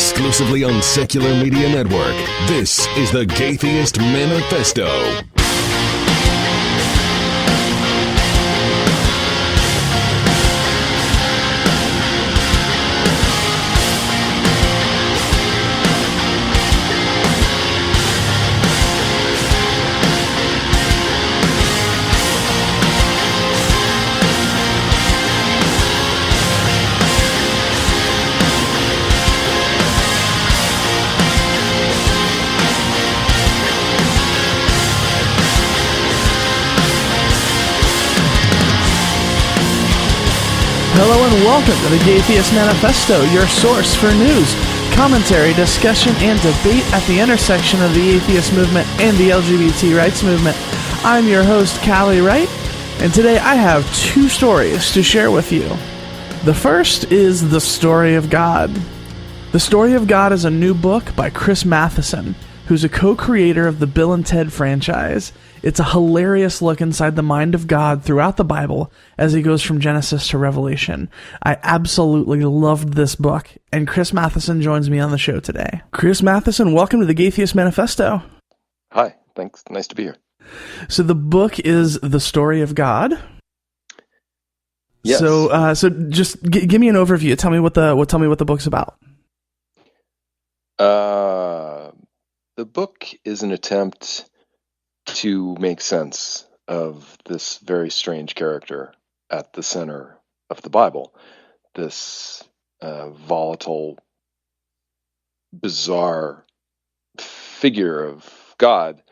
Exclusively on Secular Media Network, this is the Gaytheist Manifesto. Hello and welcome to the Gaytheist Manifesto, your source for news, commentary, discussion, and debate at the intersection of the atheist movement and the LGBT rights movement. I'm your host, Callie, and today I have two stories to share with you. The first is The Story of God. The Story of God is a new book by Chris Matheson, who's a co-creator of the Bill and Ted franchise. It's a hilarious look inside the mind of God throughout the Bible as he goes from Genesis to Revelation. I absolutely loved this book, and Chris Matheson joins me on the show today. Chris Matheson, welcome to the Gaytheist Manifesto. Hi, thanks. Nice to be here. So the book is The Story of God. Yes. So just give me an overview. Tell me what the book's about. The book is an attempt to make sense of this very strange character at the center of the Bible, this volatile, bizarre figure of God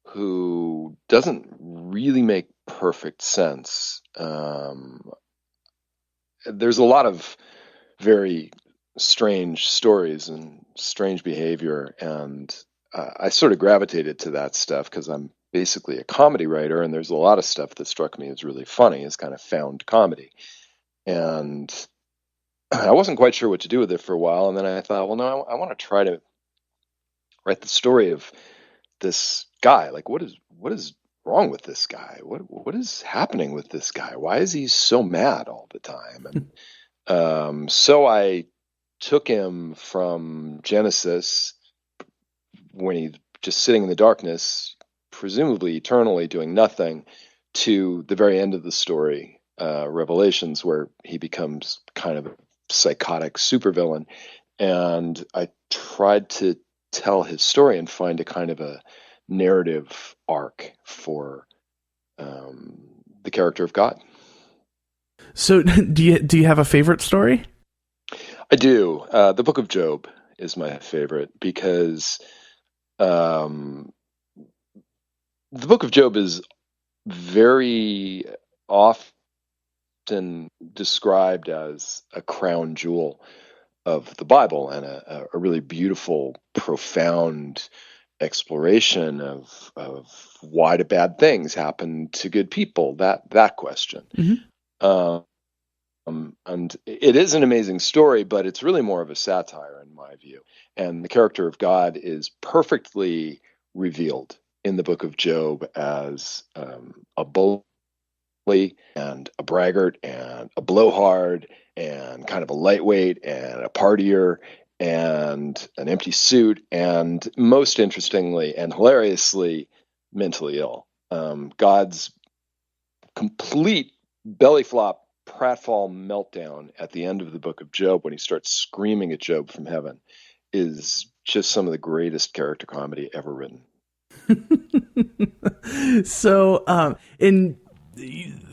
who doesn't really make perfect sense. There's a lot of very strange stories and strange behavior, and I sort of gravitated to that stuff because I'm basically a comedy writer, and there's a lot of stuff that struck me as really funny, as kind of found comedy. And I wasn't quite sure what to do with it for a while, and then I thought, well, no, I want to try to write the story of this guy. Like, what is wrong with this guy? What is happening with this guy? Why is he so mad all the time? And so I took him from Genesis, when he's just sitting in the darkness, presumably eternally doing nothing, to the very end of the story, Revelations, where he becomes kind of a psychotic supervillain. And I tried to tell his story and find a kind of a narrative arc for the character of God. So do you have a favorite story? I do. The Book of Job is my favorite because the Book of Job is very often described as a crown jewel of the Bible and a really beautiful, profound exploration of why do bad things happen to good people, that question. Mm-hmm. And it is an amazing story, but it's really more of a satire in my view. And the character of God is perfectly revealed in the Book of Job as a bully and a braggart and a blowhard and kind of a lightweight and a partier and an empty suit, and most interestingly and hilariously, mentally ill. God's complete belly flop pratfall meltdown at the end of the Book of Job, when he starts screaming at Job from heaven, is just some of the greatest character comedy ever written. So, in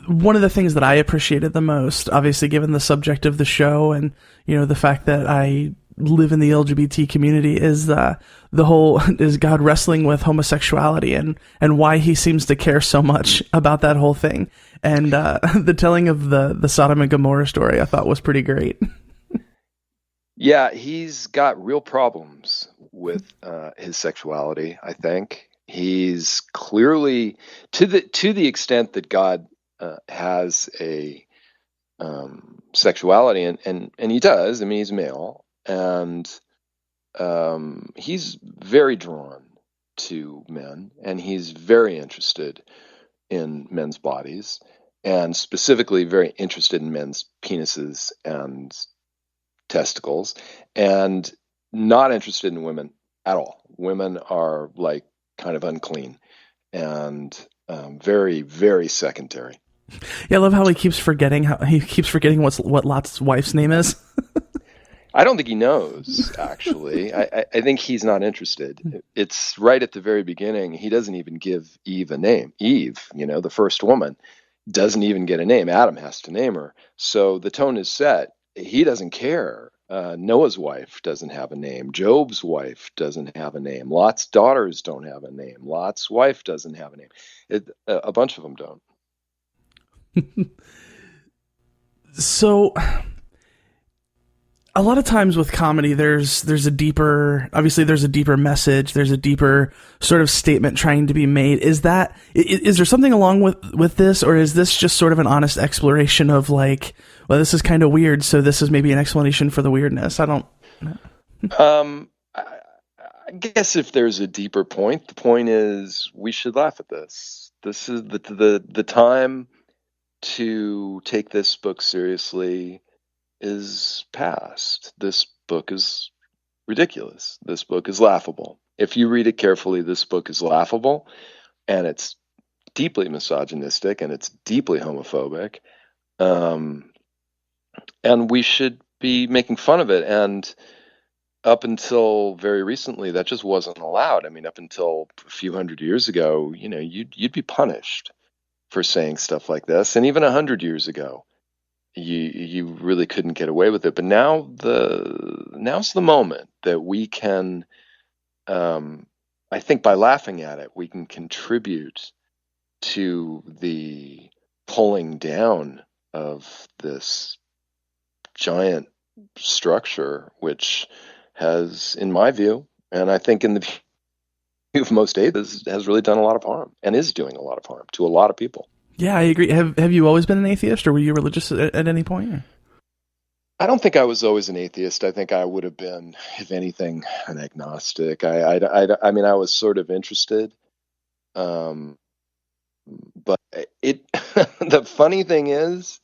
one of the things that I appreciated the most, obviously given the subject of the show and, the fact that I live in the LGBT community, is is God wrestling with homosexuality and why he seems to care so much about that whole thing. And the telling of the Sodom and Gomorrah story, I thought was pretty great. Yeah, he's got real problems with his sexuality, I think. He's clearly, to the extent that God has a sexuality, and he does. I mean, he's male, and he's very drawn to men, and he's very interested in men's bodies, and specifically very interested in men's penises and testicles. And not interested in women at all. Women are like kind of unclean and very, very secondary. Yeah, I love how he keeps forgetting what Lot's wife's name is. I don't think he knows, actually. I think he's not interested. It's right at the very beginning. He doesn't even give Eve a name. Eve, the first woman, doesn't even get a name. Adam has to name her. So the tone is set. He doesn't care. Noah's wife doesn't have a name. Job's wife doesn't have a name. Lot's daughters don't have a name. Lot's wife doesn't have a name. A bunch of them don't. So a lot of times with comedy, there's a deeper message. There's a deeper sort of statement trying to be made. Is there something along with this, or is this just sort of an honest exploration of like, well, this is kind of weird, so this is maybe an explanation for the weirdness? I don't know. I guess if there's a deeper point, the point is we should laugh at this. This is the time to take this book seriously is past. This book is ridiculous. This book is laughable. If you read it carefully, this book is laughable, and it's deeply misogynistic, and it's deeply homophobic. And we should be making fun of it. And up until very recently, that just wasn't allowed. I mean, up until a few hundred years ago, you'd be punished for saying stuff like this. And even 100 years ago, you really couldn't get away with it. But now's the moment that we can, I think by laughing at it, we can contribute to the pulling down of this giant structure, which has, in my view, and I think in the view of most atheists, has really done a lot of harm and is doing a lot of harm to a lot of people. Yeah, I agree. Have you always been an atheist, or were you religious at any point? I don't think I was always an atheist. I think I would have been, if anything, an agnostic. I mean, I was sort of interested. But the funny thing is,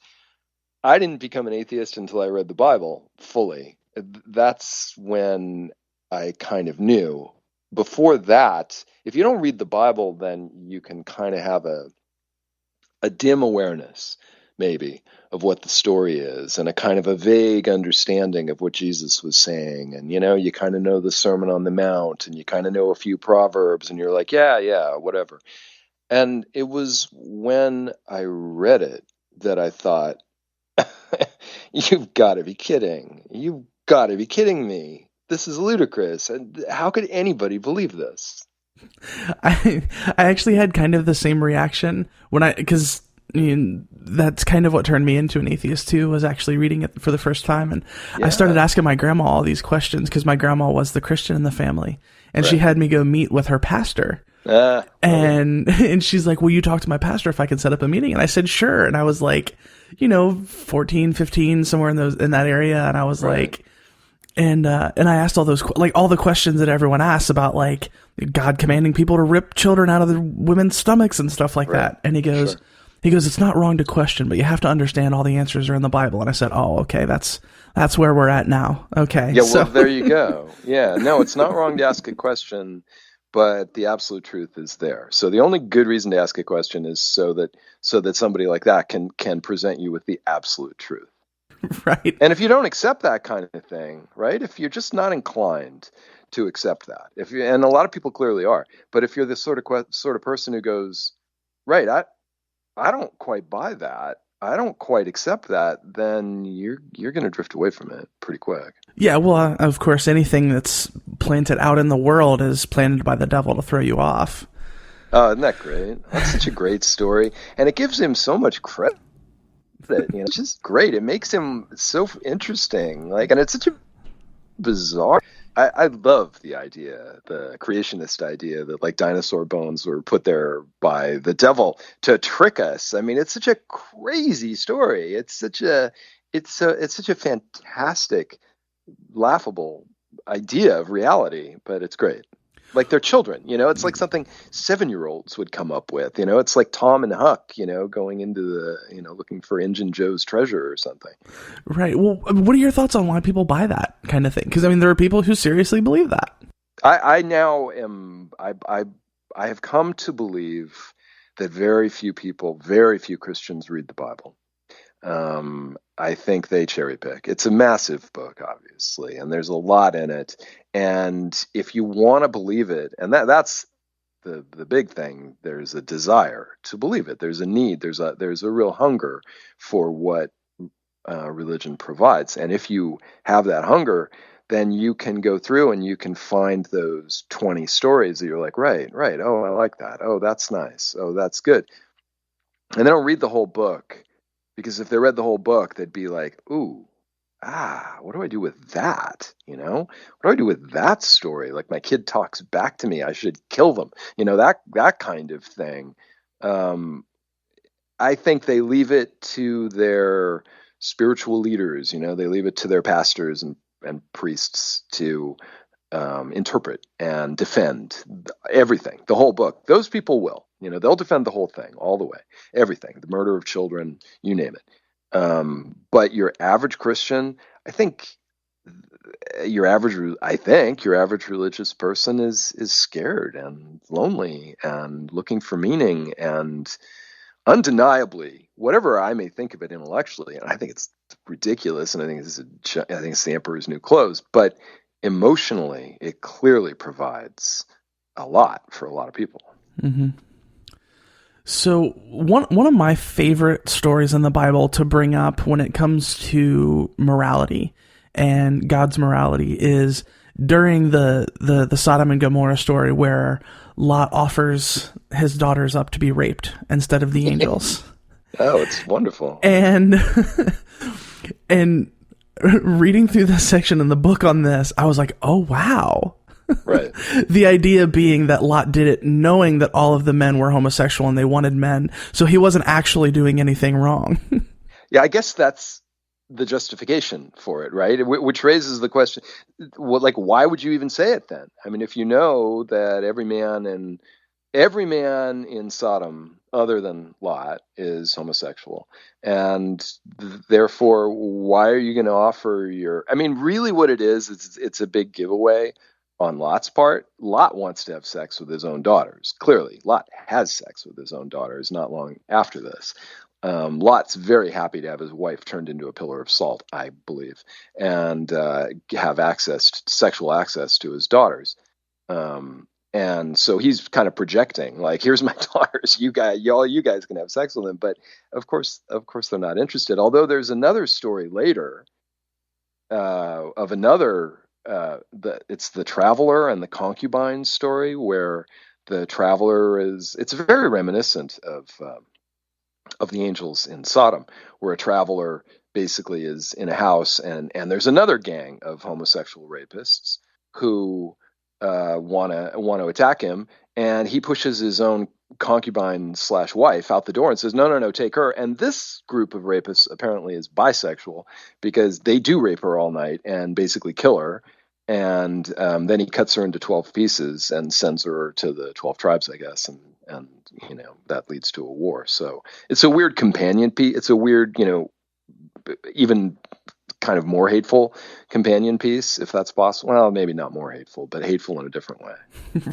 I didn't become an atheist until I read the Bible fully. That's when I kind of knew. Before that, if you don't read the Bible, then you can kind of have a dim awareness, maybe, of what the story is, and a kind of a vague understanding of what Jesus was saying. And, you kind of know the Sermon on the Mount, and you kind of know a few Proverbs, and you're like, yeah, whatever. And it was when I read it that I thought, you've got to be kidding. You've got to be kidding me. This is ludicrous. And how could anybody believe this? I actually had kind of the same reaction because that's kind of what turned me into an atheist too, was actually reading it for the first time. And yeah. I started asking my grandma all these questions because my grandma was the Christian in the family, and she had me go meet with her pastor. And she's like, will you talk to my pastor if I can set up a meeting? And I said, sure. And I was like, 14, 15, somewhere in that area. And I was like, and I asked all those, all the questions that everyone asks about, like, God commanding people to rip children out of the women's stomachs and stuff like that. And he goes, it's not wrong to question, but you have to understand all the answers are in the Bible. And I said, oh, okay, that's where we're at now. Okay. Yeah. Well, there you go. Yeah. No, it's not wrong to ask a question, but the absolute truth is there. So the only good reason to ask a question is so that somebody like that can present you with the absolute truth. Right. And if you don't accept that kind of thing, right? If you're just not inclined to accept that, and a lot of people clearly are, but if you're the sort of person who goes, right, I don't quite buy that, I don't quite accept that, then you're going to drift away from it pretty quick. Yeah, well, of course, anything that's planted out in the world is planted by the devil to throw you off. Oh, isn't that great? That's such a great story. And it gives him so much credit. It's just great. It makes him so interesting. And it's such a bizarre... I love the idea, the creationist idea that dinosaur bones were put there by the devil to trick us. I mean, it's such a crazy story. It's such a fantastic, laughable idea of reality, but it's great. like they're children, it's like something 7-year-olds would come up with, it's like Tom and Huck, going into the, looking for Injun Joe's treasure or something. Right. Well, what are your thoughts on why people buy that kind of thing? Because there are people who seriously believe that. I now am, I have come to believe that very few Christians read the Bible. I think they cherry pick. It's a massive book, obviously, and there's a lot in it. And if you want to believe it, and that's the big thing, there's a desire to believe it. There's a need. There's a real hunger for what religion provides. And if you have that hunger, then you can go through and you can find those 20 stories that you're like, right. Oh, I like that. Oh, that's nice. Oh, that's good. And they don't read the whole book, because if they read the whole book, they'd be like, ooh, what do I do with that? What do I do with that story? Like, my kid talks back to me, I should kill them. That kind of thing. I think they leave it to their spiritual leaders. They leave it to their pastors and priests to interpret and defend everything, the whole book. Those people will, they'll defend the whole thing all the way, everything, the murder of children, you name it. But your average Christian, I think your average religious person is scared and lonely and looking for meaning, and undeniably, whatever I may think of it intellectually, and I think it's ridiculous, and I think it's the emperor's new clothes, but emotionally, it clearly provides a lot for a lot of people. Mm-hmm. So one of my favorite stories in the Bible to bring up when it comes to morality and God's morality is during the Sodom and Gomorrah story, where Lot offers his daughters up to be raped instead of the angels. Oh, it's wonderful. And reading through this section in the book on this, I was like, oh, wow. Right. The idea being that Lot did it knowing that all of the men were homosexual and they wanted men, so he wasn't actually doing anything wrong. Yeah, I guess that's the justification for it, right? Which raises the question, why would you even say it then? I mean, if you know that every man in Sodom, other than Lot, is homosexual, and therefore, why are you going to offer really what it is, it's a big giveaway on Lot's part. Lot wants to have sex with his own daughters. Clearly, Lot has sex with his own daughters not long after this. Lot's very happy to have his wife turned into a pillar of salt, I believe, and have sexual access to his daughters. And so he's kind of projecting, like, here's my daughters, you guys can have sex with them. But of course they're not interested. Although there's another story later of another, it's the traveler and the concubine story, where the traveler it's very reminiscent of the angels in Sodom, where a traveler basically is in a house and there's another gang of homosexual rapists who want to attack him, and he pushes his own concubine / wife out the door and says, no, take her. And this group of rapists apparently is bisexual, because they do rape her all night and basically kill her. And then he cuts her into 12 pieces and sends her to the 12 tribes, I guess. And that leads to a war. So it's a weird companion piece. It's a weird, even kind of more hateful companion piece, if that's possible. Well, maybe not more hateful, but hateful in a different way.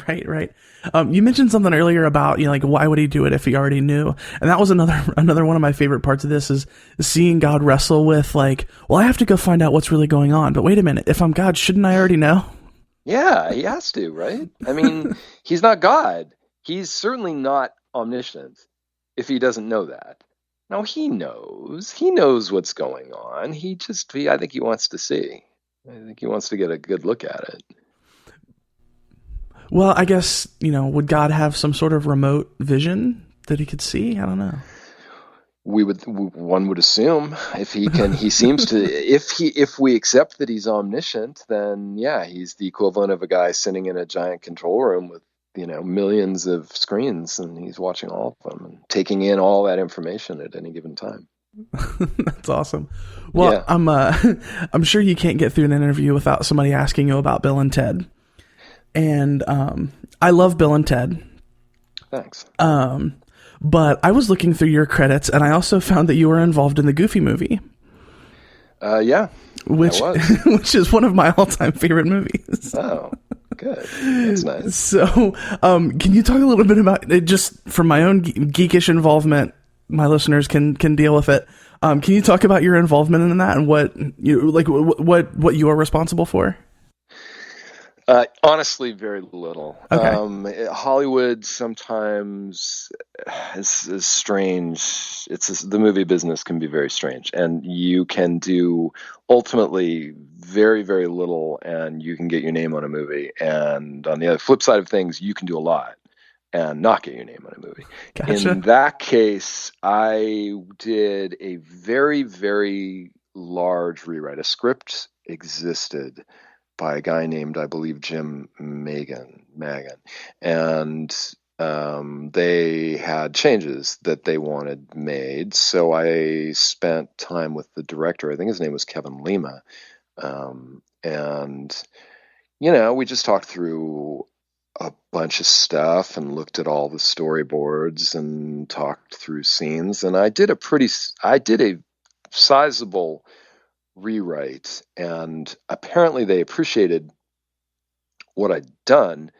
Right. You mentioned something earlier about, why would he do it if he already knew? And that was another one of my favorite parts of this, is seeing God wrestle with, like, well, I have to go find out what's really going on. But wait a minute, if I'm God, shouldn't I already know? Yeah, he has to, right? I mean, he's not God. He's certainly not omniscient if he doesn't know that. No, he knows. He knows what's going on. I think he wants to see. I think he wants to get a good look at it. Well, I guess, would God have some sort of remote vision that he could see? I don't know. One would assume, if he can, he seems to, if we accept that he's omniscient, then yeah, he's the equivalent of a guy sitting in a giant control room with, millions of screens, and he's watching all of them and taking in all that information at any given time. That's awesome. Well, yeah. I'm sure you can't get through an interview without somebody asking you about Bill and Ted. and I love Bill and Ted. Thanks. But I was looking through your credits, and I also found that you were involved in the Goofy movie. Yeah, which which is one of my all-time favorite movies. Oh, good. That's nice. So, can you talk a little bit about it, just from my own geekish involvement? My listeners can deal with it. Can you talk about your involvement in that and what you are responsible for? Honestly, very little. Okay. Hollywood sometimes is strange. The movie business can be very strange, and you can do ultimately very, very little, and you can get your name on a movie. And on the other flip side of things, you can do a lot and not get your name on a movie. Gotcha. In that case, I did a very, very large rewrite. A script existed by a guy named, I believe, Jim Magan. And they had changes that they wanted made. So I spent time with the director. I think his name was Kevin Lima. And, we just talked through a bunch of stuff and looked at all the storyboards and talked through scenes. And I did a sizable rewrite, and apparently they appreciated what I'd done,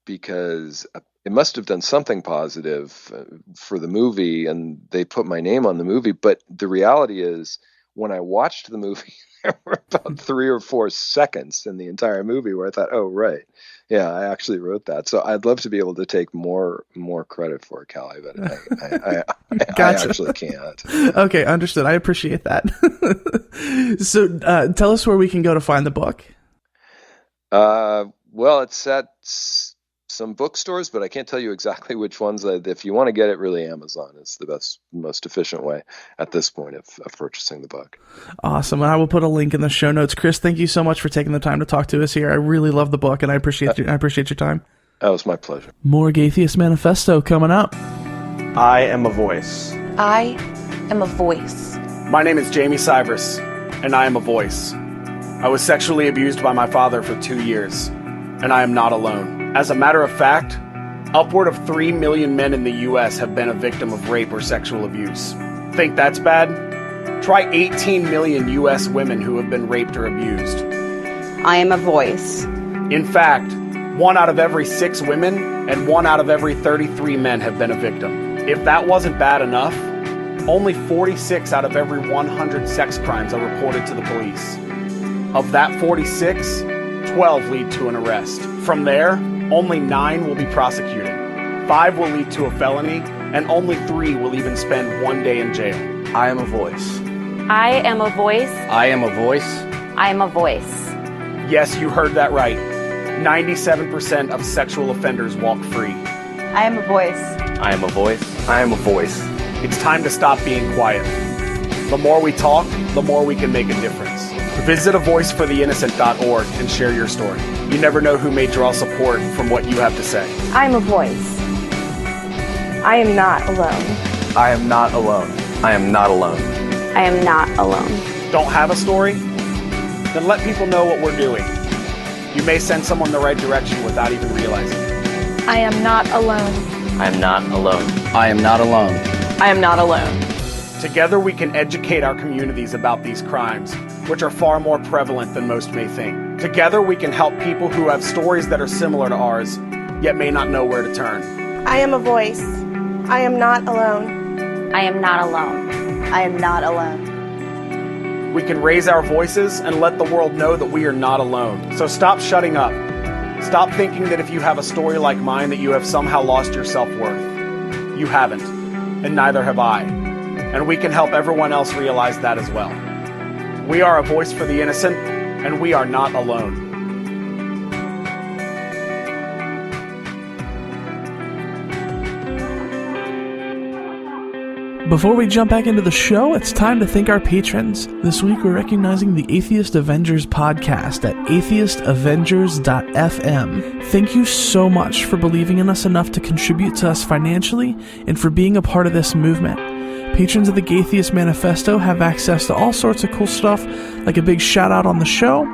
because it must have done something positive for the movie, and they put my name on the movie. But the reality is, when I watched the movie, there were about 3 or 4 seconds in the entire movie where I thought, oh, right. Yeah, I actually wrote that. So I'd love to be able to take more credit for it, Callie, but I Gotcha. actually can't. Okay, understood. I appreciate that. So tell us where we can go to find the book. Well, it's at some bookstores, but I can't tell you exactly which ones. If you want to get it, really, Amazon is the best, most efficient way at this point of purchasing the book. Awesome. And I will put a link in the show notes. Chris, thank you so much for taking the time to talk to us here. I really love the book, and I appreciate your time. That was my pleasure. More Atheist Manifesto coming up. I am a voice. I am a voice. My name is Jamie Cybers, and I am a voice. I was sexually abused by my father for 2 years, and I am not alone. As a matter of fact, upward of 3 million men in the U.S. have been a victim of rape or sexual abuse. Think that's bad? Try 18 million U.S. women who have been raped or abused. I am a voice. In fact, 1 out of every 6 women and 1 out of every 33 men have been a victim. If that wasn't bad enough, only 46 out of every 100 sex crimes are reported to the police. Of that 46, 12 lead to an arrest. From there, only 9 will be prosecuted. 5 will lead to a felony, and only 3 will even spend 1 day in jail. I am a voice. I am a voice. I am a voice. I am a voice. Yes, you heard that right. 97% of sexual offenders walk free. I am a voice. I am a voice. I am a voice. It's time to stop being quiet. The more we talk, the more we can make a difference. Visit avoicefortheinnocent.org and share your story. You never know who may draw support from what you have to say. I'm a voice. I am not alone. I am not alone. I am not alone. I am not alone. Don't have a story? Then let people know what we're doing. You may send someone the right direction without even realizing it. I am not alone. I am not alone. I am not alone. I am not alone. Together we can educate our communities about these crimes, which are far more prevalent than most may think. Together we can help people who have stories that are similar to ours, yet may not know where to turn. I am a voice. I am not alone. I am not alone. I am not alone. We can raise our voices and let the world know that we are not alone. So stop shutting up. Stop thinking that if you have a story like mine that you have somehow lost your self-worth. You haven't, and neither have I. And we can help everyone else realize that as well. We are a voice for the innocent, and we are not alone. Before we jump back into the show, it's time to thank our patrons. This week we're recognizing the Atheist Avengers podcast at atheistabengers.fm. Thank you so much for believing in us enough to contribute to us financially and for being a part of this movement. Patrons of the Atheist Manifesto have access to all sorts of cool stuff, like a big shout out on the show,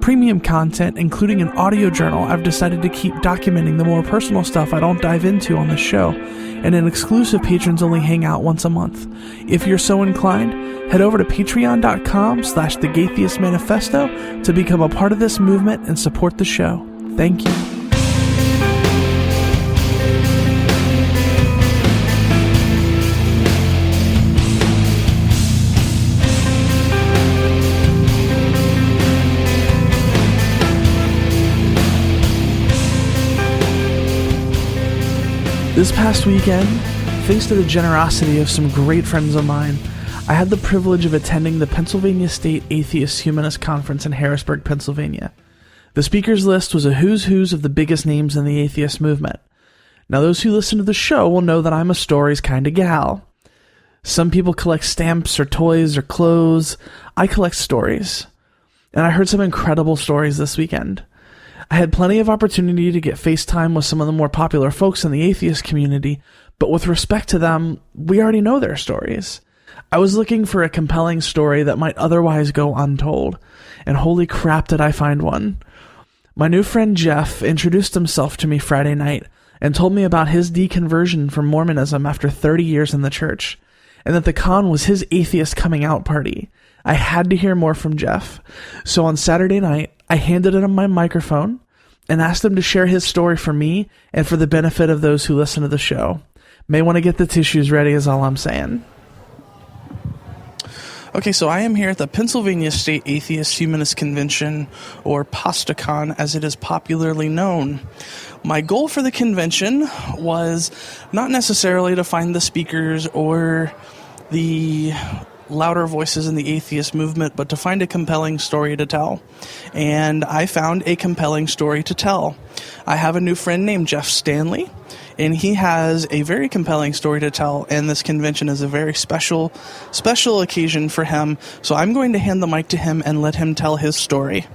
premium content, including an audio journal, I've decided to keep documenting the more personal stuff I don't dive into on the show, and an exclusive patrons-only hangout once a month. If you're so inclined, head over to patreon.com/thegaytheist Manifesto to become a part of this movement and support the show. Thank you. This past weekend, thanks to the generosity of some great friends of mine, I had the privilege of attending the Pennsylvania State Atheist Humanist Conference in Harrisburg, Pennsylvania. The speakers list was a who's who's of the biggest names in the atheist movement. Now, those who listen to the show will know that I'm a stories kind of gal. Some people collect stamps or toys or clothes. I collect stories. And I heard some incredible stories this weekend. I had plenty of opportunity to get FaceTime with some of the more popular folks in the atheist community, but with respect to them, we already know their stories. I was looking for a compelling story that might otherwise go untold, and holy crap did I find one. My new friend Geoff introduced himself to me Friday night and told me about his deconversion from Mormonism after 30 years in the church, and that the con was his atheist coming out party. I had to hear more from Geoff, so on Saturday night, I handed him my microphone and asked him to share his story for me and for the benefit of those who listen to the show. May want to get the tissues ready is all I'm saying. Okay, so I am here at the Pennsylvania State Atheist Humanist Convention, or PastaCon as it is popularly known. My goal for the convention was not necessarily to find the speakers or the louder voices in the atheist movement, but to find a compelling story to tell. And I found a compelling story to tell. I have a new friend named Geoff Stanley, and he has a very compelling story to tell, and this convention is a very special occasion for him. So I'm going to hand the mic to him and let him tell his story.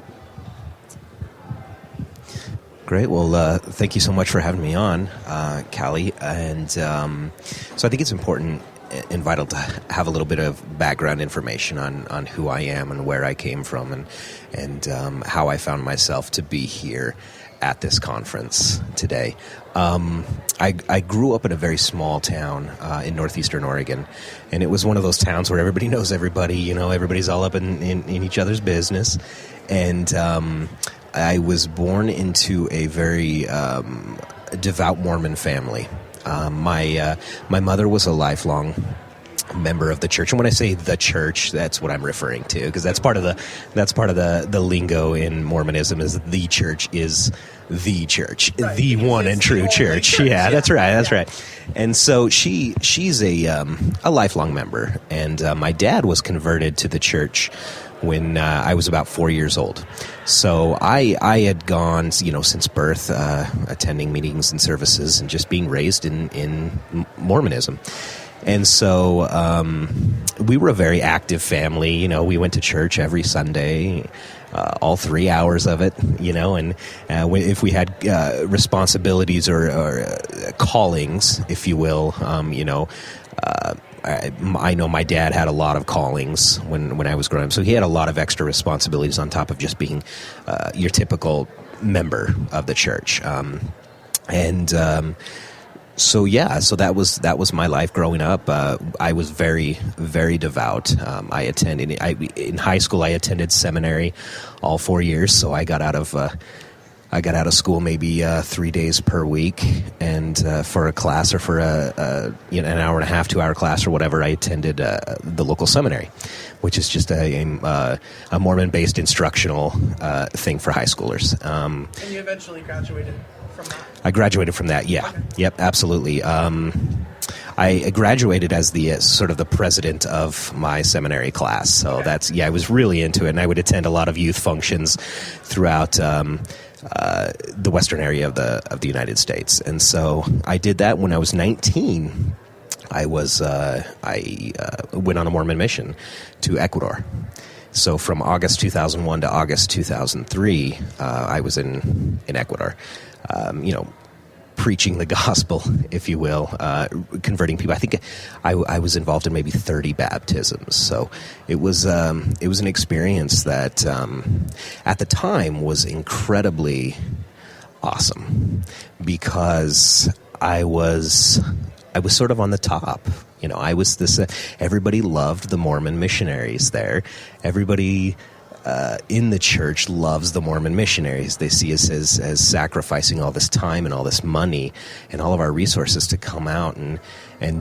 Great. Well, thank you so much for having me on, Callie. And so I think it's important and vital to have a little bit of background information on who I am and where I came from and how I found myself to be here at this conference today. I grew up in a very small town in northeastern Oregon, and it was one of those towns where everybody knows everybody, you know, everybody's all up in each other's business. And I was born into a very devout Mormon family. My mother was a lifelong member of the church, and when I say the church, that's what I'm referring to, because that's part of the lingo in Mormonism. Is the church is the church, right, the one and true church. Yeah, that's right. That's right. And so she's a lifelong member, and my dad was converted to the church when I was about 4 years old. So I had gone, since birth, attending meetings and services and just being raised in Mormonism. And so we were a very active family. We went to church every Sunday, all 3 hours of it, and if we had responsibilities or callings, if you will, I know my dad had a lot of callings when I was growing up, so he had a lot of extra responsibilities on top of just being your typical member of the church. So that was my life growing up. I was very, very devout. In high school I attended seminary all 4 years, so I got out of school maybe 3 days per week, and for a class or for an hour and a half, 2 hour class or whatever, I attended the local seminary, which is just a Mormon-based instructional thing for high schoolers. And you eventually graduated from that? I graduated from that, yeah. Okay. Yep, absolutely. I graduated as the sort of the president of my seminary class, so okay. I was really into it, and I would attend a lot of youth functions throughout the western area of the United States. And so I did that. When I was 19, I went on a Mormon mission to Ecuador. So from August 2001 to August 2003, I was in Ecuador. preaching the gospel, if you will, converting people. I think I was involved in maybe 30 baptisms. So it was an experience that at the time was incredibly awesome, because I was sort of on the top. You know, I was this. Everybody loved the Mormon missionaries there. Everybody in the church loves the Mormon missionaries. They see us as sacrificing all this time and all this money and all of our resources to come out and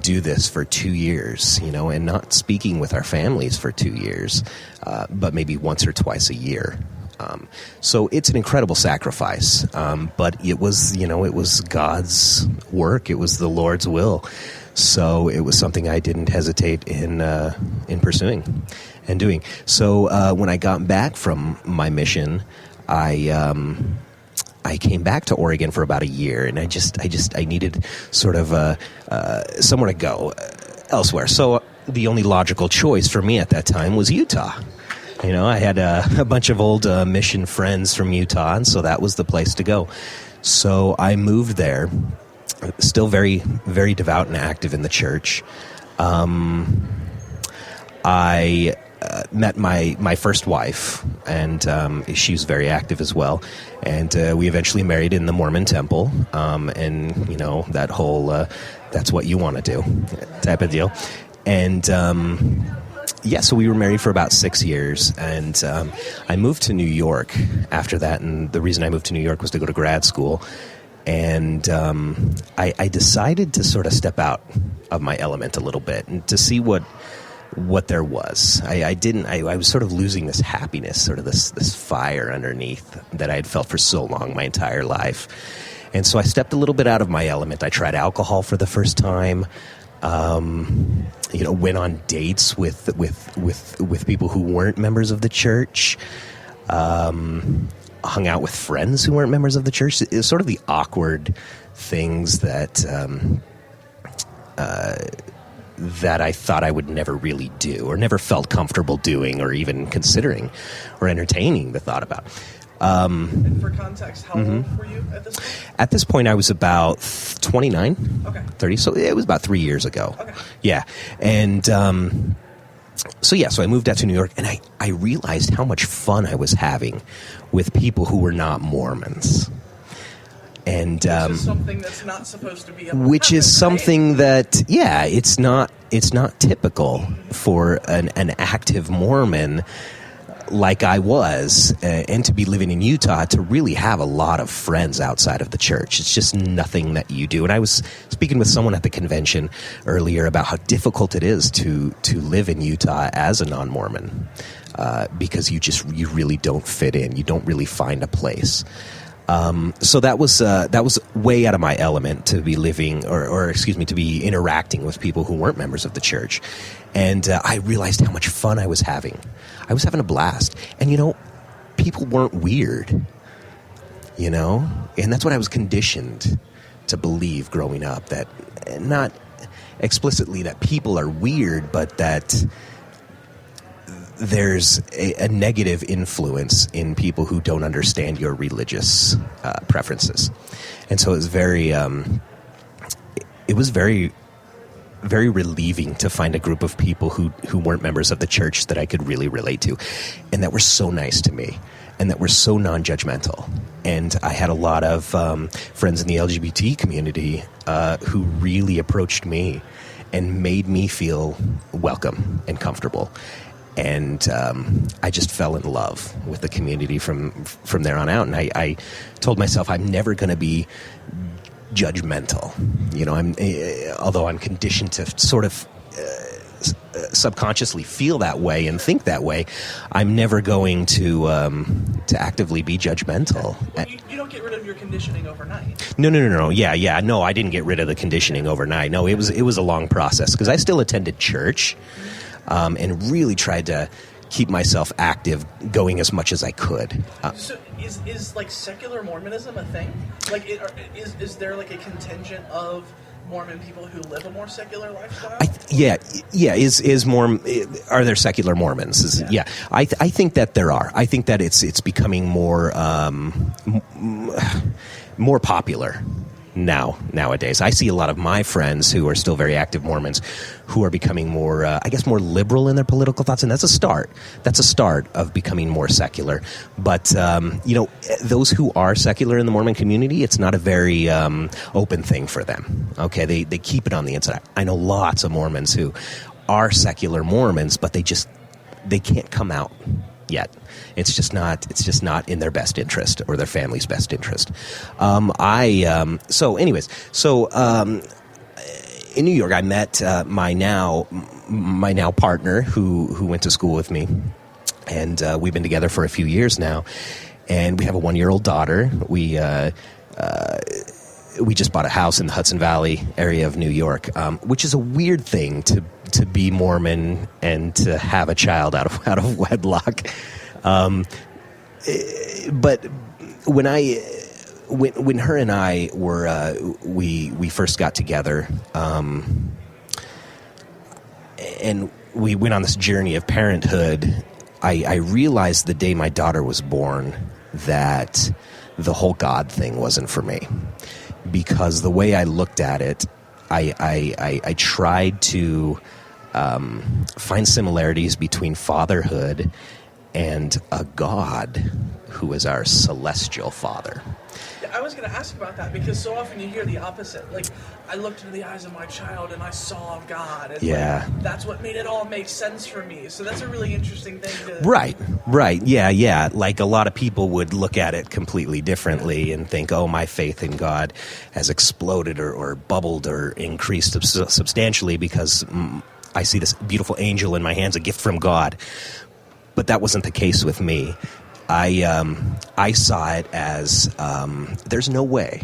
do this for 2 years, you know, and not speaking with our families for 2 years, but maybe once or twice a year. So it's an incredible sacrifice, but it was God's work. It was the Lord's will. So it was something I didn't hesitate in pursuing and doing. So when I got back from my mission, I came back to Oregon for about a year, and I needed sort of somewhere to go elsewhere. So the only logical choice for me at that time was Utah. You know, I had a bunch of old mission friends from Utah, and so that was the place to go. So I moved there, still very, very devout and active in the church. I met my first wife, and she was very active as well. And we eventually married in the Mormon temple, and, you know, that whole that's what you want to do type of deal. And yeah, so we were married for about 6 years, and I moved to New York after that, and the reason I moved to New York was to go to grad school, and I decided to sort of step out of my element a little bit and to see what there was. I was sort of losing this happiness, sort of this fire underneath that I had felt for so long, my entire life. And so I stepped a little bit out of my element. I tried alcohol for the first time. You know, went on dates with people who weren't members of the church. Hung out with friends who weren't members of the church. It was sort of the awkward things that I thought I would never really do, or never felt comfortable doing, or even considering or entertaining the thought about. And for context, how old were you at this point? At this point, I was about 29, 30, so it was about 3 years ago. Okay. Yeah, and so I moved out to New York, and I realized how much fun I was having with people who were not Mormons. And which is something that's not supposed to be able to which happen, is something that, yeah, it's not typical for an active Mormon like I was, and to be living in Utah, to really have a lot of friends outside of the church. It's just nothing that you do. And I was speaking with someone at the convention earlier about how difficult it is to live in Utah as a non-Mormon, because you really don't fit in. You don't really find a place. So that was way out of my element to be living, to be interacting with people who weren't members of the church. And I realized how much fun I was having. I was having a blast. And, you know, people weren't weird, you know? And that's what I was conditioned to believe growing up, that not explicitly that people are weird, but that there's a negative influence in people who don't understand your religious preferences. And so it was very, very relieving to find a group of people who weren't members of the church that I could really relate to, and that were so nice to me, and that were so non-judgmental. And I had a lot of friends in the LGBT community who really approached me and made me feel welcome and comfortable. And I just fell in love with the community from there on out. And I told myself I'm never going to be judgmental. You know, although I'm conditioned to sort of subconsciously feel that way and think that way, I'm never going to actively be judgmental. Well, you don't get rid of your conditioning overnight. No. Yeah. No, I didn't get rid of the conditioning overnight. No, it was a long process, because I still attended church. And really tried to keep myself active, going as much as I could. So is like secular Mormonism a thing? Like, is there like a contingent of Mormon people who live a more secular lifestyle? Are there secular Mormons? Yeah. I think that there are. I think that it's becoming more popular. nowadays. I see a lot of my friends who are still very active Mormons who are becoming more, more liberal in their political thoughts, and that's a start. That's a start of becoming more secular. But, those who are secular in the Mormon community, it's not a very open thing for them. Okay, they keep it on the inside. I know lots of Mormons who are secular Mormons, but they can't come out yet. It's just not in their best interest or their family's best interest. In New York, I met my now partner who went to school with me, and we've been together for a few years now, and we have a 1-year-old daughter. We just bought a house in the Hudson Valley area of New York, which is a weird thing to be Mormon and to have a child out of wedlock. But when her and I were we first got together, and we went on this journey of parenthood, I realized the day my daughter was born that the whole God thing wasn't for me, because the way I looked at it, I tried to find similarities between fatherhood and a God who is our celestial Father. Yeah, I was going to ask about that, because so often you hear the opposite. Like, I looked into the eyes of my child and I saw God. And yeah. That's what made it all make sense for me. So that's a really interesting thing to... Right. Yeah. Like, a lot of people would look at it completely differently and think, oh, my faith in God has exploded or bubbled or increased substantially because I see this beautiful angel in my hands, a gift from God. But that wasn't the case with me. I saw it as there's no way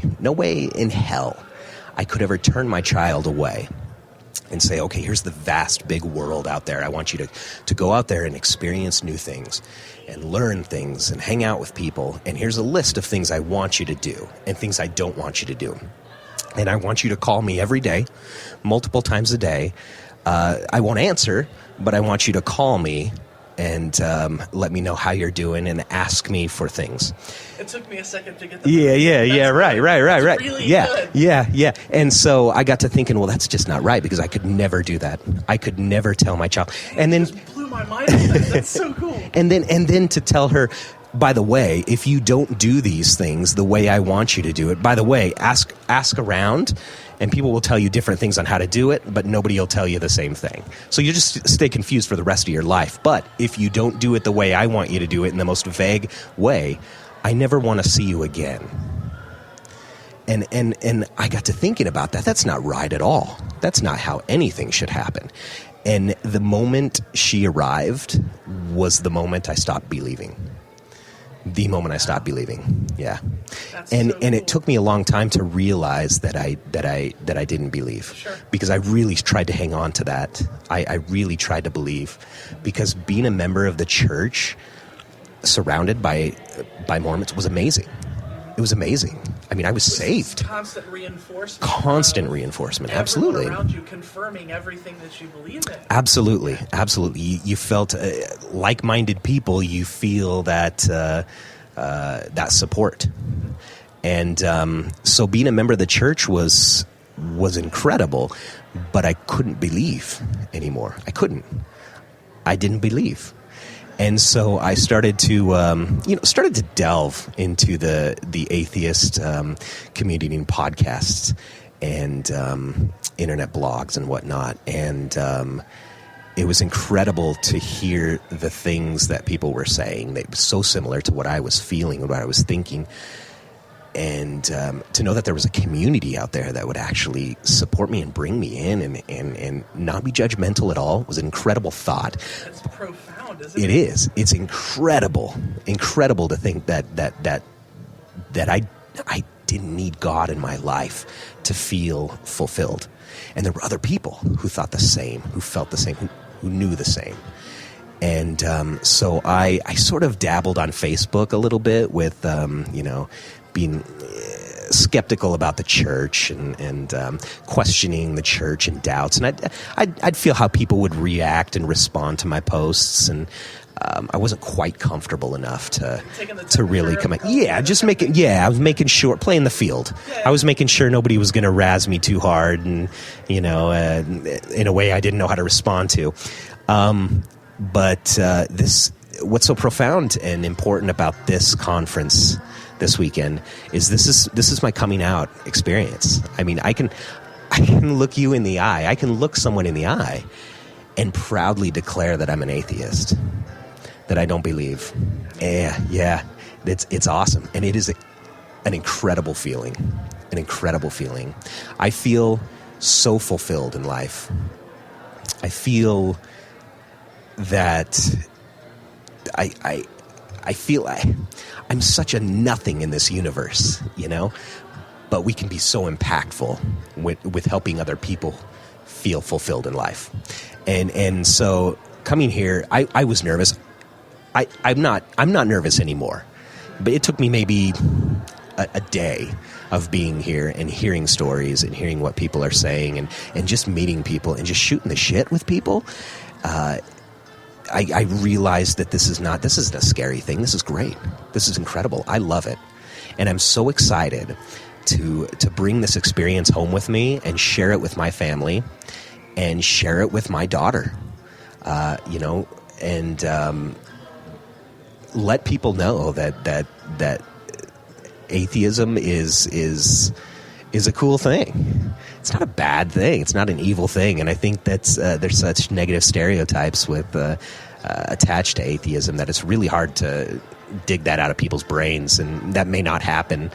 in hell I could ever turn my child away and say, okay, here's the vast big world out there. I want you to go out there and experience new things and learn things and hang out with people. And here's a list of things I want you to do and things I don't want you to do. And I want you to call me every day, multiple times a day. I won't answer, but I want you to call me and let me know how you're doing and ask me for things. It took me a second to get that. Yeah, right. That's really good. Yeah. And so I got to thinking, well, that's just not right, because I could never do that. I could never tell my child. And then just blew my mind with that. That's so cool. And then to tell her, by the way, if you don't do these things the way I want you to do it, by the way, ask around, and people will tell you different things on how to do it, but nobody will tell you the same thing. So you just stay confused for the rest of your life. But if you don't do it the way I want you to do it, in the most vague way, I never want to see you again. And I got to thinking about that. That's not right at all. That's not how anything should happen. And the moment she arrived was the moment I stopped believing. The moment I stopped believing, yeah, and it took me a long time to realize that I didn't believe, sure. Because I really tried to hang on to that. I really tried to believe, because being a member of the church, surrounded by Mormons, was amazing. It was amazing. I mean, I was saved. Constant reinforcement. Absolutely. Everyone around you confirming everything that you believe in. Absolutely. You felt like-minded people. You feel that that support, and so being a member of the church was incredible. But I couldn't believe anymore. I didn't believe. And so I started to delve into the atheist community and podcasts and internet blogs and whatnot. And it was incredible to hear the things that people were saying. They were so similar to what I was feeling and what I was thinking. And to know that there was a community out there that would actually support me and bring me in and not be judgmental at all was an incredible thought. That's profound, isn't it? It is. It's incredible to think that I didn't need God in my life to feel fulfilled. And there were other people who thought the same, who felt the same, who knew the same. And so I sort of dabbled on Facebook a little bit with, being skeptical about the church and questioning the church and doubts. And I'd feel how people would react and respond to my posts. And I wasn't quite comfortable enough to really come. Yeah, I was making sure, playing the field. I was making sure nobody was going to razz me too hard, and in a way I didn't know how to respond to. But what's so profound and important about this conference this weekend is this is my coming out experience. I mean, I can look you in the eye. I can look someone in the eye and proudly declare that I'm an atheist, that I don't believe. Yeah, it's awesome. And it is an incredible feeling, I feel so fulfilled in life. I feel that I feel I'm such a nothing in this universe, but we can be so impactful with helping other people feel fulfilled in life. And so coming here, I was nervous. I'm not nervous anymore, but it took me maybe a day of being here and hearing stories and hearing what people are saying and just meeting people and just shooting the shit with people. I realized that this isn't a scary thing. This is great. This is incredible. I love it. And I'm so excited to bring this experience home with me and share it with my family and share it with my daughter, and let people know that atheism is a cool thing. It's not a bad thing. It's not an evil thing. And I think that's there's such negative stereotypes with attached to atheism that it's really hard to dig that out of people's brains, and that may not happen,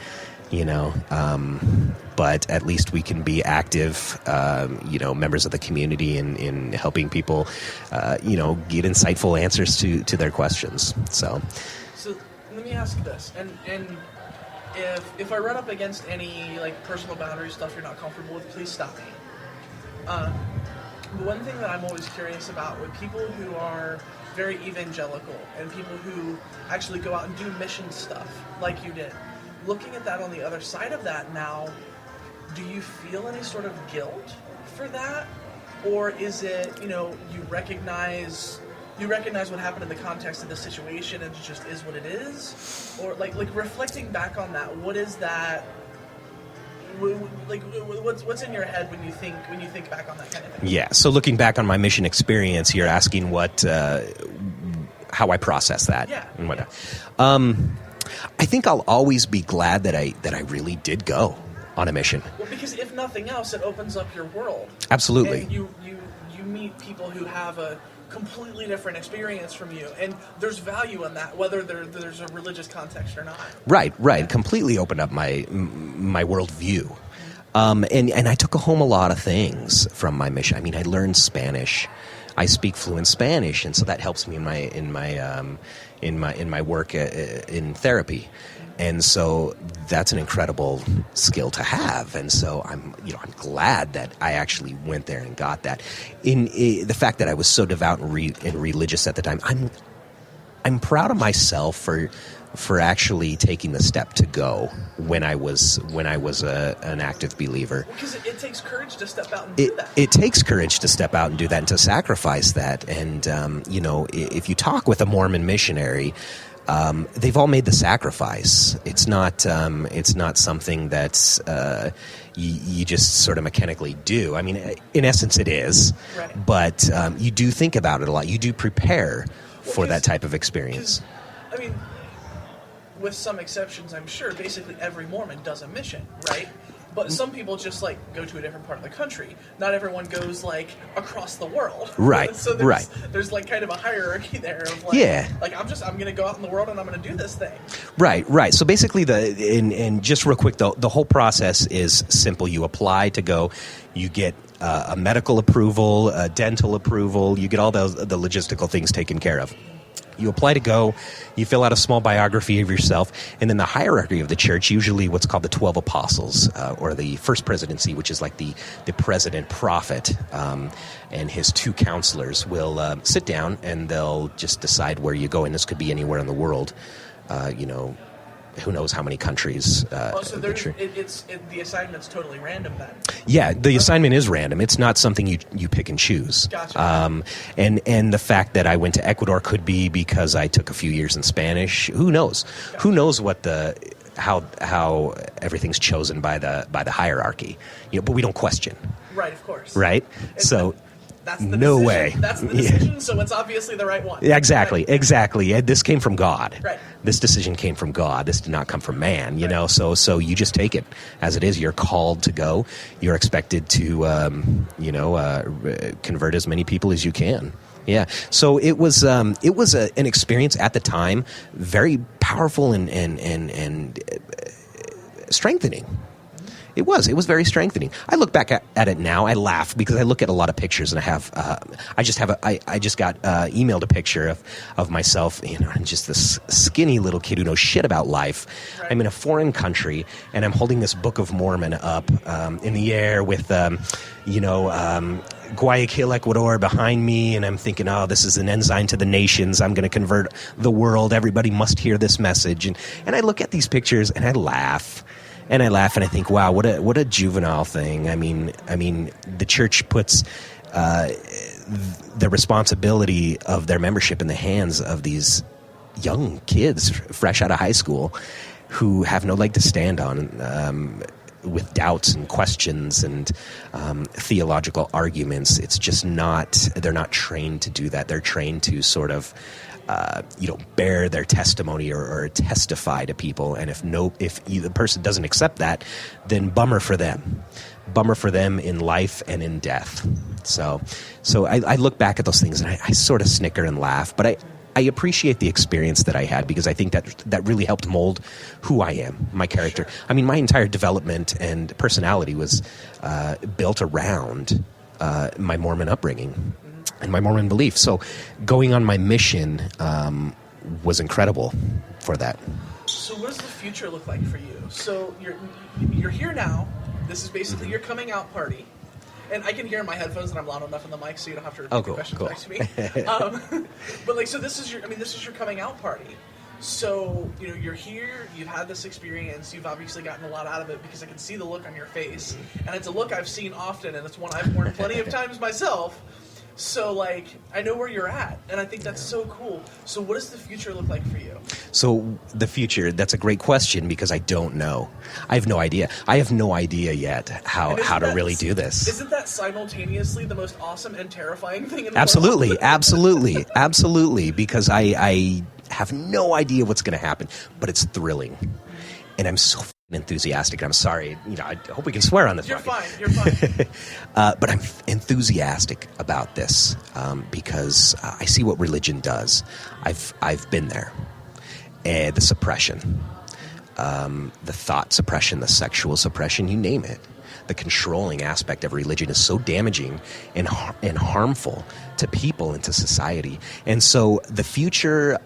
but at least we can be active, members of the community in helping people, get insightful answers to their questions. So let me ask this, and if I run up against any personal boundary stuff you're not comfortable with, please stop me. The one thing that I'm always curious about with people who are very evangelical and people who actually go out and do mission stuff like you did, looking at that on the other side of that now, do you feel any sort of guilt for that? Or is it, you recognize what happened in the context of the situation and it just is what it is? Or like reflecting back on that, what is that? What's in your head when you think back on that kind of thing? Yeah. So looking back on my mission experience, you're asking how I process that. Yeah. And whatnot. I think I'll always be glad that I really did go on a mission. Well, because if nothing else, it opens up your world. Absolutely. And you meet people who have a completely different experience from you, and there's value in that, whether there's a religious context or not. Right. Completely opened up my worldview, and I took home a lot of things from my mission. I mean, I learned Spanish. I speak fluent Spanish, and so that helps me in my work in therapy. And so that's an incredible skill to have. And so I'm glad that I actually went there and got that. In the fact that I was so devout and religious at the time, I'm proud of myself for actually taking the step to go when I was an active believer. Because it takes courage to step out and do that. It takes courage to step out and do that and to sacrifice that. And if you talk with a Mormon missionary, they've all made the sacrifice. It's not something that's you just sort of mechanically do. I mean, in essence, it is. Right. But you do think about it a lot. You do prepare for that type of experience. I mean, with some exceptions, I'm sure, basically every Mormon does a mission, right? But some people just go to a different part of the country. Not everyone goes across the world. Right. So there's kind of a hierarchy there of I'm going to go out in the world and I'm going to do this thing. Right. So basically and just real quick, the whole process is simple. You apply to go, you get a medical approval, a dental approval, you get all the logistical things taken care of. You apply to go, you fill out a small biography of yourself, and then the hierarchy of the church, usually what's called the 12 apostles, or the first presidency, which is the president prophet, and his two counselors will sit down and they'll just decide where you go, and this could be anywhere in the world, who knows how many countries. So the assignment's totally random then? Yeah, the assignment is random. It's not something you pick and choose. Gotcha. And the fact that I went to Ecuador could be because I took a few years in Spanish. Who knows? Gotcha. Who knows what how everything's chosen by the hierarchy? But we don't question. Right, of course. Right? And so. That's the No decision. way. That's the decision, so it's obviously the right one. Yeah, exactly, Right. exactly. This came from God. Right. This decision came from God. This did not come from man, you Right. know. So you just take it as it is. You're called to go. You're expected to, convert as many people as you can. Yeah. So it was an experience at the time, very powerful and strengthening. It was very strengthening. I look back at it now. I laugh because I look at a lot of pictures, and I just got emailed a picture of myself. I'm just this skinny little kid who knows shit about life. Right. I'm in a foreign country, and I'm holding this Book of Mormon up in the air with, Guayaquil, Ecuador behind me, and I'm thinking, oh, this is an ensign to the nations. I'm going to convert the world. Everybody must hear this message. And I look at these pictures, and I laugh. And I think, wow, what a juvenile thing. I mean, the church puts the responsibility of their membership in the hands of these young kids fresh out of high school who have no leg to stand on, with doubts and questions and theological arguments. It's just they're not trained to do that. They're trained to sort of bear their testimony or testify to people. And if the person doesn't accept that, then bummer for them in life and in death. So I look back at those things and I sort of snicker and laugh, but I appreciate the experience that I had because I think that really helped mold who I am, my character. I mean, my entire development and personality was built around my Mormon upbringing and my Mormon belief. So going on my mission was incredible for that. So what does the future look like for you? So you're here now. This is basically your coming out party. And I can hear in my headphones that I'm loud enough in the mic, so you don't have to repeat the questions back to me. But so this is your coming out party. So, you're here, you've had this experience, you've obviously gotten a lot out of it because I can see the look on your face. And it's a look I've seen often, and it's one I've worn plenty of times myself. So, I know where you're at, and I think that's so cool. So what does the future look like for you? So the future, that's a great question because I don't know. I have no idea. I have no idea yet how to really do this. Isn't that simultaneously the most awesome and terrifying thing in the world? Absolutely, absolutely, because I have no idea what's going to happen, but it's thrilling. And I'm so enthusiastic. I'm sorry, I hope we can swear on this. You're fine. But I'm enthusiastic about this because I see what religion does. I've been there. The suppression, the thought suppression, the sexual suppression, you name it. The controlling aspect of religion is so damaging and harmful to people and to society. And so the future,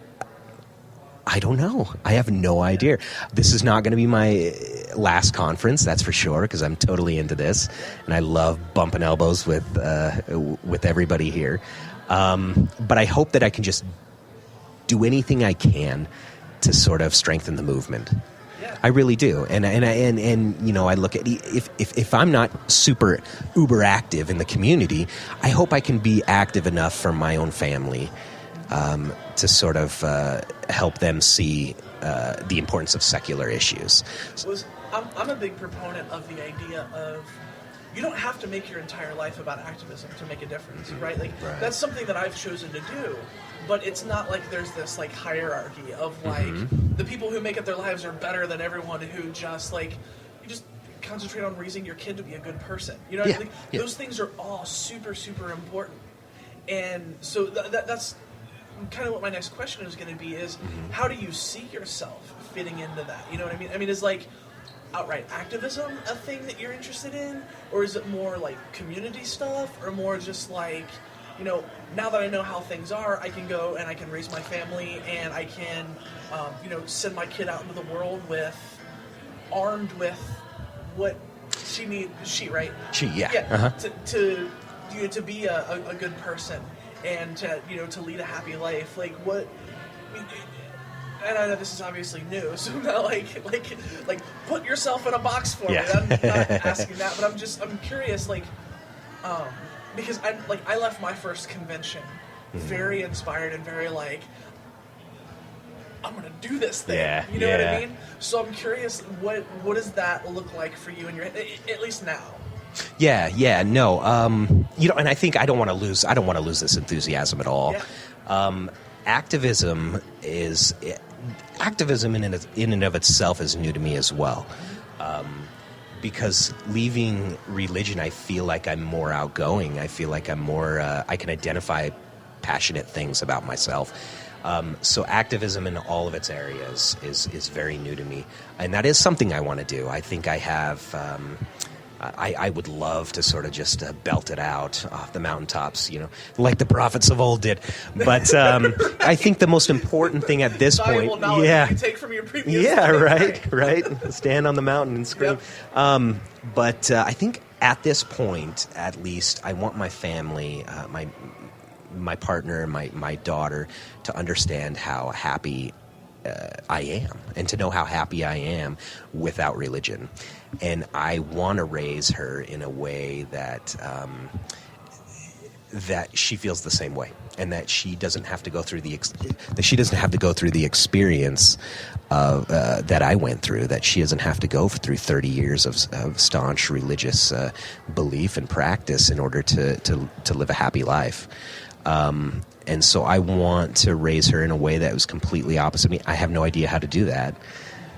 I don't know. I have no idea. This is not going to be my last conference, that's for sure, because I'm totally into this, and I love bumping elbows with everybody here. But I hope that I can just do anything I can to sort of strengthen the movement. Yeah. I really do, and I look at if I'm not super uber active in the community, I hope I can be active enough for my own family. To sort of help them see the importance of secular issues. I'm a big proponent of the idea of you don't have to make your entire life about activism to make a difference, right? Right. That's something that I've chosen to do, but it's not like there's this hierarchy of the people who make it their lives are better than everyone who just you just concentrate on raising your kid to be a good person. Those things are all super, super important. And so that's kind of what my next question is going to be is how do you see yourself fitting into that? You know what I mean? I mean, is outright activism a thing that you're interested in? Or is it more community stuff? Or more just now that I know how things are, I can go and I can raise my family and I can, send my kid out into the world armed with what she needs, right? Yeah. To be a good person. And to lead a happy life, and I know this is obviously new, so I'm not like put yourself in a box for me. Yeah. I'm not asking that, but I'm curious, because I left my first convention very inspired and very like, I'm gonna do this thing. Yeah, you know what I yeah. mean? So I'm curious, what does that look like for you in your, at least now? Yeah, no. And I think I don't want to lose this enthusiasm at all. Yeah. Activism in and of itself is new to me as well. Because leaving religion, I feel like I'm more outgoing. I feel like I'm more, I can identify passionate things about myself. So activism in all of its areas is very new to me. And that is something I want to do. I think I have, I would love to sort of just belt it out off the mountaintops, like the prophets of old did. But I think the most important thing at this point, you take from your previous right, stand on the mountain and scream. Yep. But I think at this point, at least, I want my family, my partner, and my daughter to understand how happy I am, and to know how happy I am without religion. And I want to raise her in a way that that she feels the same way, and that she doesn't have to go through the experience of that I went through. That she doesn't have to go through 30 years of staunch religious belief and practice in order to live a happy life. And so I want to raise her in a way that was completely opposite me. I have no idea how to do that.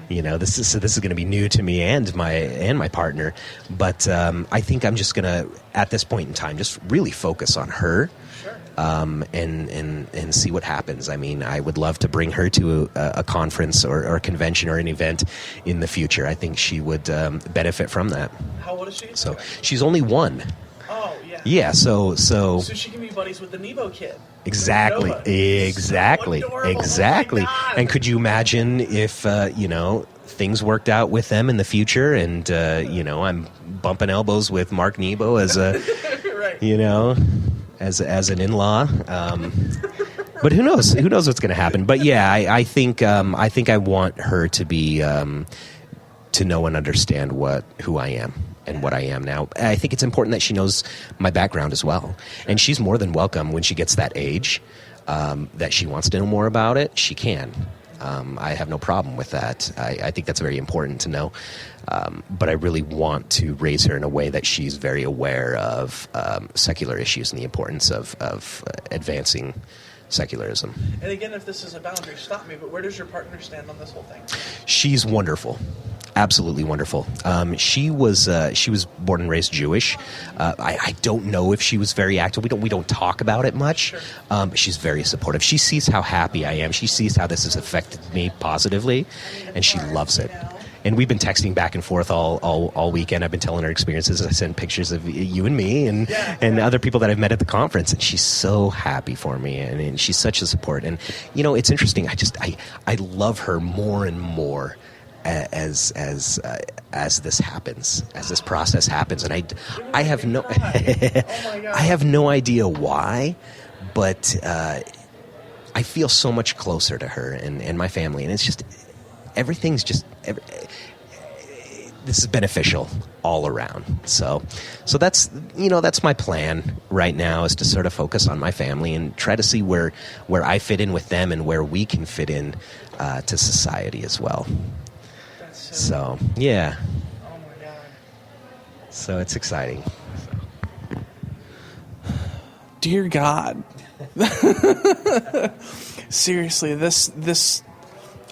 This is going to be new to me and my partner. But I think I'm just going to, at this point in time, just really focus on her. Sure. And see what happens. I mean, I would love to bring her to a conference or a convention or an event in the future. I think she would benefit from that. How old is she? So she's only 1. Oh, yeah. Yeah, so she can be buddies with the Nebo kid. Exactly. So adorable. Exactly. Oh my God. And could you imagine if things worked out with them in the future, and I'm bumping elbows with Mark Nebo as a right. as an in-law. But who knows? Who knows what's going to happen? But yeah, I think I want her to be to know and understand who I am and what I am now. I think it's important that she knows my background as well. And she's more than welcome when she gets that age, that she wants to know more about it, she can. I have no problem with that. I think that's very important to know. But I really want to raise her in a way that she's very aware of secular issues and the importance of advancing secularism. And again, if this is a boundary, stop me, but where does your partner stand on this whole thing? She's wonderful. Absolutely wonderful. She was born and raised Jewish. I don't know if she was very active. We don't talk about it much. Sure. But she's very supportive. She sees how happy I am. She sees how this has affected me positively, and she loves it. And we've been texting back and forth all weekend. I've been telling her experiences. I sent pictures of you and me and other people that I've met at the conference. And she's so happy for me. And she's such a support. And, it's interesting. I love her more and more as this happens, as this process happens. And I have no I have no idea why, but I feel so much closer to her and my family. And it's just, everything's just... this is beneficial all around. So that's my plan right now, is to sort of focus on my family and try to see where I fit in with them and where we can fit in to society as well. So yeah. Oh my God. So it's exciting. Dear God. Seriously, this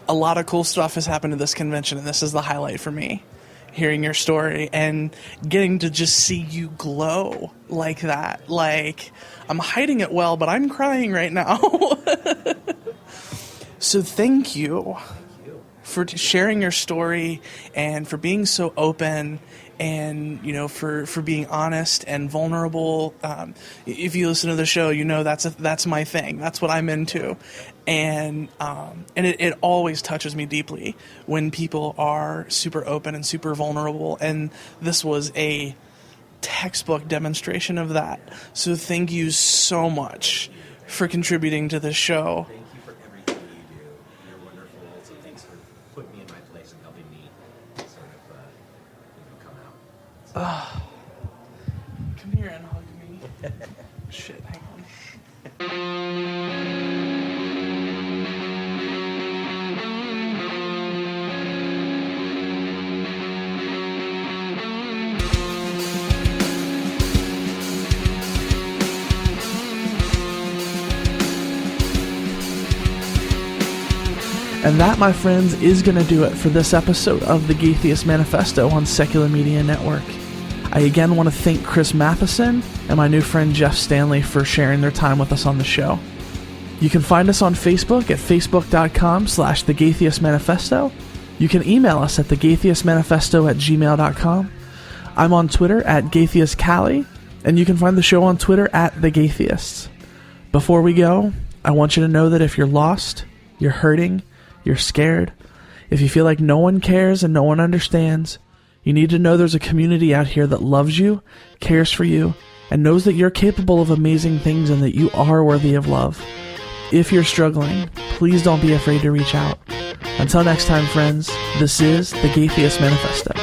a lot of cool stuff has happened at this convention, and this is the highlight for me. Hearing your story and getting to just see you glow like that. Like, I'm hiding it well, but I'm crying right now. So thank you for sharing your story and for being so open and, for being honest and vulnerable. If you listen to the show, that's my thing. That's what I'm into. And it always touches me deeply when people are super open and super vulnerable. And this was a textbook demonstration of that. So thank you so much for contributing to this show. Thank you for everything you do. You're wonderful. put me in my place and helping me sort of, come out. Come here and hug me. Shit, hang on. And that, my friends, is going to do it for this episode of the Gaytheist Manifesto on Secular Media Network. I again want to thank Chris Matheson and my new friend Geoff Stanley for sharing their time with us on the show. You can find us on Facebook at facebook.com/thegaytheistmanifesto. You can email us at thegaytheistmanifesto@gmail.com. I'm on Twitter at GaytheistCallie, and you can find the show on Twitter at The Gaytheists. Before we go, I want you to know that if you're lost, you're hurting, you're scared, if you feel like no one cares and no one understands, you need to know there's a community out here that loves you, cares for you, and knows that you're capable of amazing things and that you are worthy of love. If you're struggling, please don't be afraid to reach out. Until next time, friends, this is the Gaytheist Manifesto.